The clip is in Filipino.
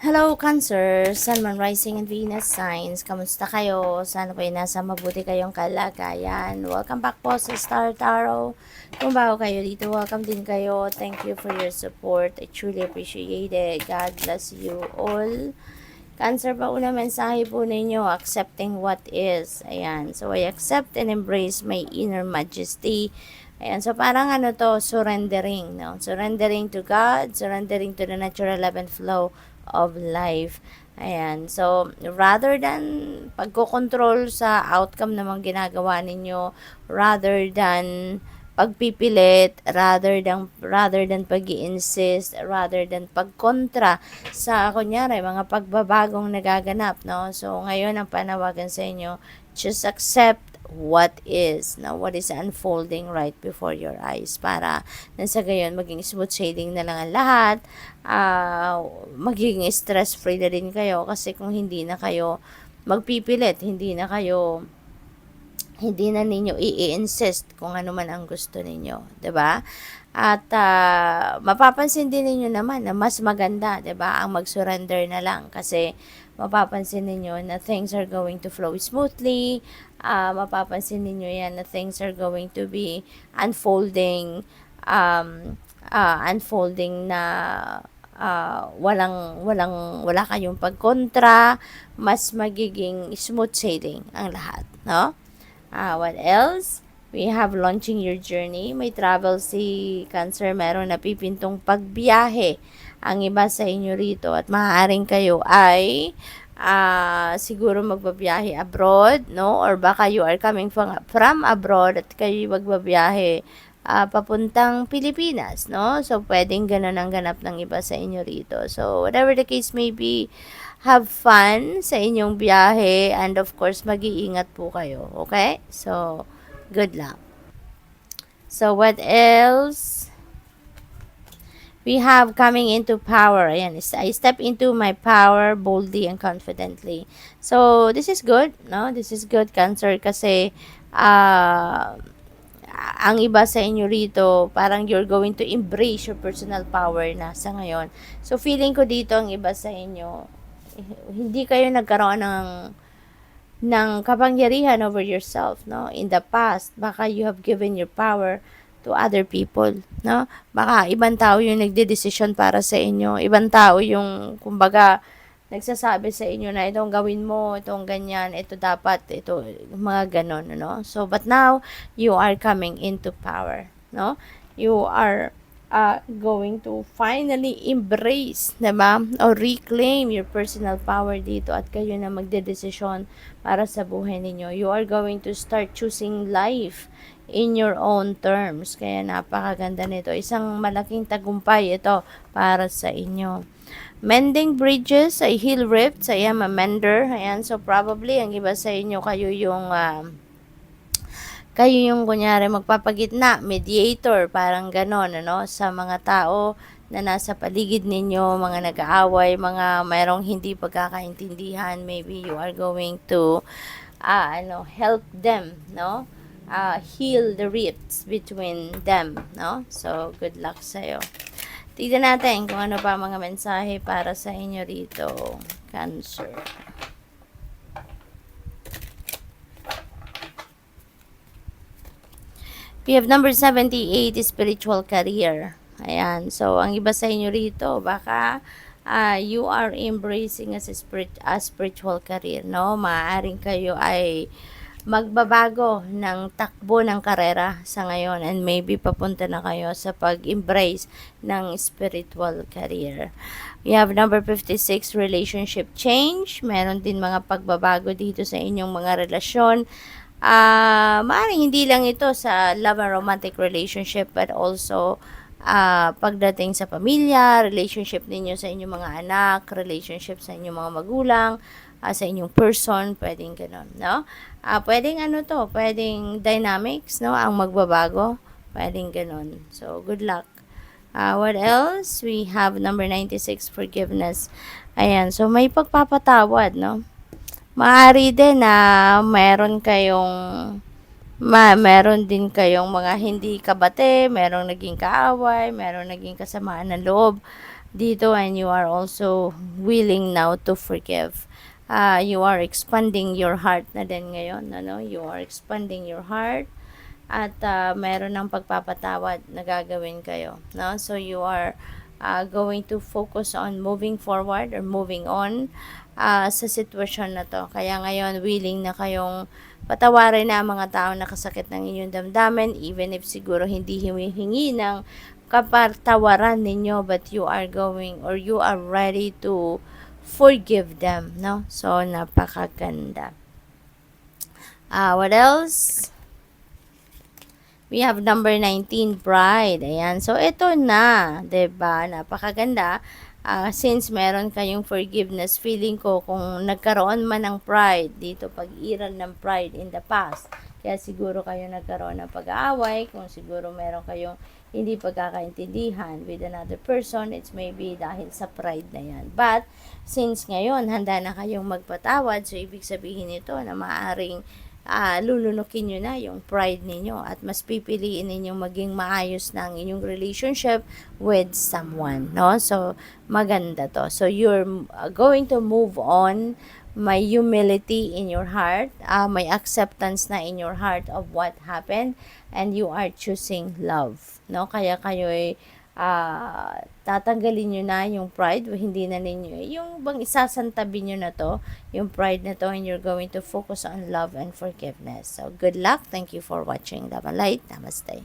Hello, Cancer, Sun, Moon, Rising, and Venus signs. Kamusta kayo? Sana po ay nasa mabuti kayong kalagayan. Welcome back po sa Star Tarot. Kung bago kayo dito, welcome din kayo. Thank you for your support. I truly appreciate it. God bless you all. Cancer, pa una mensahe po ninyo, accepting what is. Ayan. So, I accept and embrace my inner majesty. Ayan. So, parang ano to, surrendering. No? Surrendering to God, surrendering to the natural ebb and flow of life. Ayan. So, rather than pagkocontrol sa outcome ng mga ginagawa ninyo, rather than pagpipilit, rather than pag-i-insist, rather than pagkontra sa kunyari mga pagbabagong nagaganap, no? So, ngayon ang panawagan sa inyo, just accept what is, no? What is unfolding right before your eyes para nasa gayon maging smooth sailing na lang ang lahat, magiging stress-free na din kayo kasi kung hindi na kayo magpipilit, hindi na ninyo i-insist kung ano man ang gusto ninyo, 'di ba? At mapapansin din ninyo naman na mas maganda, 'di ba, ang mag-surrender na lang kasi mapapansin ninyo na things are going to flow smoothly. Mapapansin ninyo yan na things are going to be unfolding na wala kayong pagkontra, mas magiging smooth sailing ang lahat, no? What else? We have launching your journey. May travel si Cancer. Meron napipintong pagbiyahe ang iba sa inyo rito. At maaaring kayo ay siguro magbabiyahe abroad, no? Or baka you are coming from abroad at kayo magbabiyahe papuntang Pilipinas, no? So, pwedeng ganun ang ganap ng iba sa inyo rito. So, whatever the case may be, have fun sa inyong biyahe and of course mag-iingat po kayo, okay? So, good luck. So, what else? We have coming into power. Ayan, I step into my power boldly and confidently. So, this is good, no? This is good, Cancer, kasi ang iba sa inyo rito, parang you're going to embrace your personal power na sa ngayon. So, feeling ko dito ang iba sa inyo, hindi kayo nagkaroon ng kapangyarihan over yourself, no? In the past, baka you have given your power to other people, no? Baka ibang tao yung nagdedesisyon para sa inyo. Ibang tao yung, kumbaga, nagsasabi sa inyo na itong gawin mo, itong ganyan, ito dapat, ito, mga ganon, no? So, but now, you are coming into power, no? You are going to finally embrace, diba? O reclaim your personal power dito at kayo na magdedesisyon para sa buhay ninyo. You are going to start choosing life in your own terms. Kaya napakaganda nito. Isang malaking tagumpay ito para sa inyo. Mending bridges, I heal rifts, I am a mender. Ayan, so probably ang iba sa inyo kayo yung kunyari magpapagitna, mediator, parang ganon, ano, sa mga tao na nasa paligid ninyo, mga nag-aaway, mga mayroong hindi pagkakaintindihan, maybe you are going to help them, no? Heal the rifts between them, no? So, good luck sa'yo. Tignan natin kung ano pa mga mensahe para sa inyo rito, Cancer. We have number 78, spiritual career. Ayan. So, ang iba sa inyo rito, baka you are embracing a spiritual career, no? Maaaring kayo ay magbabago ng takbo ng karera sa ngayon and maybe papunta na kayo sa pag-embrace ng spiritual career. We have number 56, relationship change. Meron din mga pagbabago dito sa inyong mga relasyon. Maaaring hindi lang ito sa love and romantic relationship but also pagdating sa pamilya, relationship ninyo sa inyong mga anak, relationship sa inyong mga magulang, sa inyong person, pwedeng ganun, no? Pwedeng pwedeng dynamics, no? Ang magbabago, pwedeng ganun. So, good luck. What else? We have number 96, forgiveness. Ayan, so may pagpapatawad, no? Maaari din na meron din kayong mga hindi kabate, merong naging kaaway, merong naging kasamaan ng loob. dito, and you are also willing now to forgive. You are expanding your heart na din ngayon, ano? You are expanding your heart, at meron ng pagpapatawad na gagawin kayo, no? So you are going to focus on moving forward or moving on sa sitwasyon na to. Kaya ngayon, willing na kayong patawarin na ang mga tao na kasakit ng inyong damdamin, even if siguro hindi humihingi ng kapatawaran ninyo, but you are going, or you are ready to forgive them, no? So, napakaganda. What else? We have number 19, pride. Ayan. So, ito na. 'Di ba? Napakaganda. Since meron kayong forgiveness, feeling ko kung nagkaroon man ng pride dito, pag-iral ng pride in the past, kaya siguro kayo nagkaroon ng pag-aaway, kung siguro meron kayong hindi pagkakaintindihan with another person, it's maybe dahil sa pride na yan. But, since ngayon, handa na kayong magpatawad, so ibig sabihin nito na maaaring lulunukin nyo na yung pride ninyo, at mas pipiliin ninyong maging maayos na ang inyong relationship with someone, no? So, maganda to. So, you're going to move on. May humility in your heart, may acceptance na in your heart of what happened, and you are choosing love, no? Kaya kayo ay tatanggalin nyo na yung pride, hindi na ninyo, yung bang isasantabi nyo na to, yung pride na to, and you're going to focus on love and forgiveness. So, good luck. Thank you for watching. Love and light. Namaste.